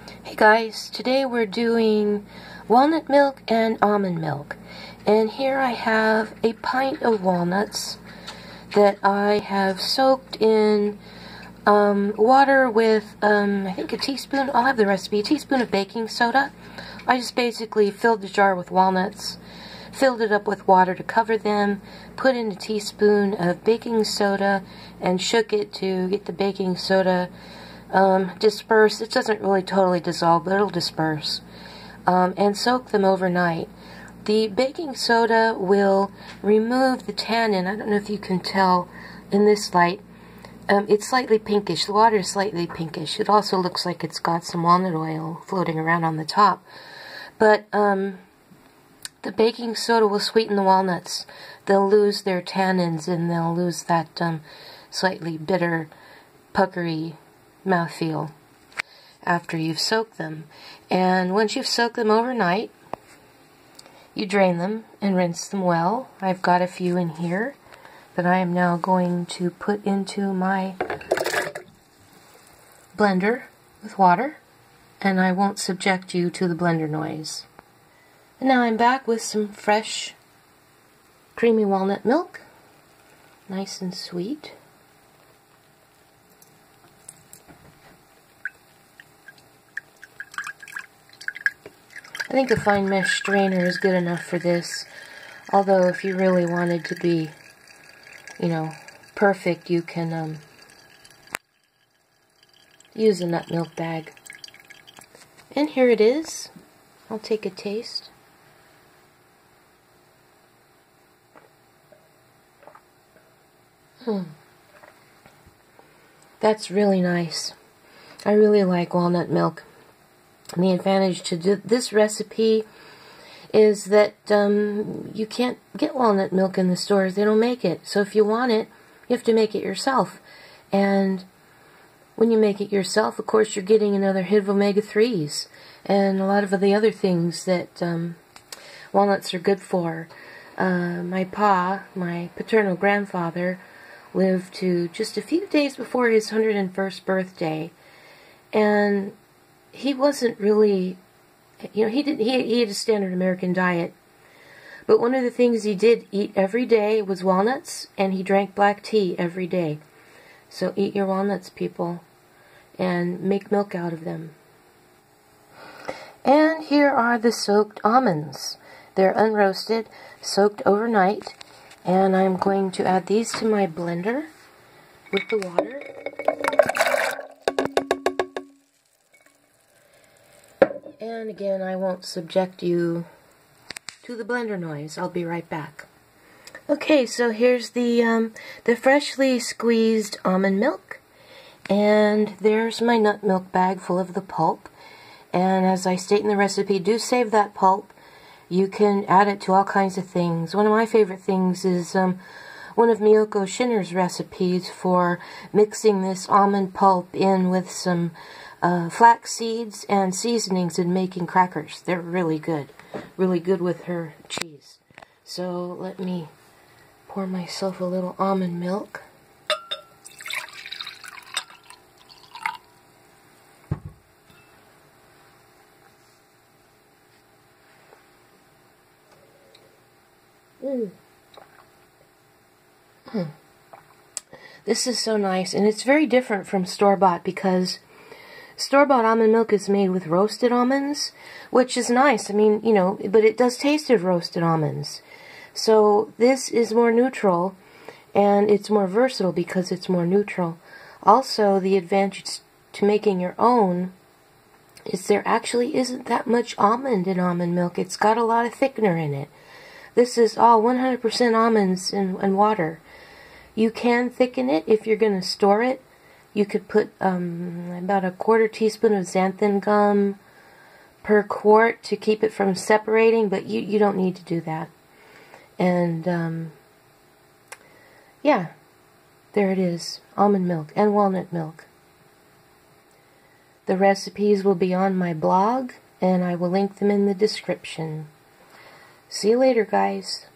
Hey guys, today we're doing walnut milk and almond milk. And here I have a pint of walnuts that I have soaked in water with, I think a teaspoon, I'll have the recipe, a teaspoon of baking soda. I just basically filled the jar with walnuts, filled it up with water to cover them, put in a teaspoon of baking soda, and shook it to get the baking soda disperse. It doesn't really totally dissolve, but it'll disperse. And soak them overnight. The baking soda will remove the tannin. I don't know if you can tell in this light. It's slightly pinkish. The water is slightly pinkish. It also looks like it's got some walnut oil floating around on the top. But the baking soda will sweeten the walnuts. They'll lose their tannins and they'll lose that slightly bitter, puckery mouthfeel after you've soaked them. And once you've soaked them overnight, you drain them and rinse them well. I've got a few in here that I am now going to put into my blender with water, and I won't subject you to the blender noise. And now I'm back with some fresh creamy walnut milk, nice and sweet. I think a fine mesh strainer is good enough for this, although if you really wanted to be, you know, perfect, you can use a nut milk bag. And here it is. I'll take a taste. That's really nice. I really like walnut milk. And the advantage to this recipe is that you can't get walnut milk in the stores. They don't make it. So if you want it, you have to make it yourself. And when you make it yourself, of course, you're getting another hit of omega-3s and a lot of the other things that walnuts are good for. My paternal grandfather, lived to just a few days before his 101st birthday. And he wasn't really, you know, he had a standard American diet. But one of the things he did eat every day was walnuts, and he drank black tea every day. So eat your walnuts, people, and make milk out of them. And here are the soaked almonds. They're unroasted, soaked overnight, and I'm going to add these to my blender with the water. And again, I won't subject you to the blender noise. I'll be right back. Okay, so here's the freshly squeezed almond milk. And there's my nut milk bag full of the pulp. And as I state in the recipe, do save that pulp. You can add it to all kinds of things. One of my favorite things is one of Miyoko Shinner's recipes for mixing this almond pulp in with some flax seeds and seasonings and making crackers. They're really good with her cheese. So let me pour myself a little almond milk. This is so nice, and it's very different from store-bought because store-bought almond milk is made with roasted almonds, which is nice. I mean, you know, but it does taste of roasted almonds. So this is more neutral, and it's more versatile because it's more neutral. Also, the advantage to making your own is there actually isn't that much almond in almond milk. It's got a lot of thickener in it. This is all 100% almonds and water. You can thicken it if you're going to store it. You could put about a quarter teaspoon of xanthan gum per quart to keep it from separating, but you don't need to do that. And yeah, there it is, almond milk and walnut milk. The recipes will be on my blog, and I will link them in the description. See you later, guys.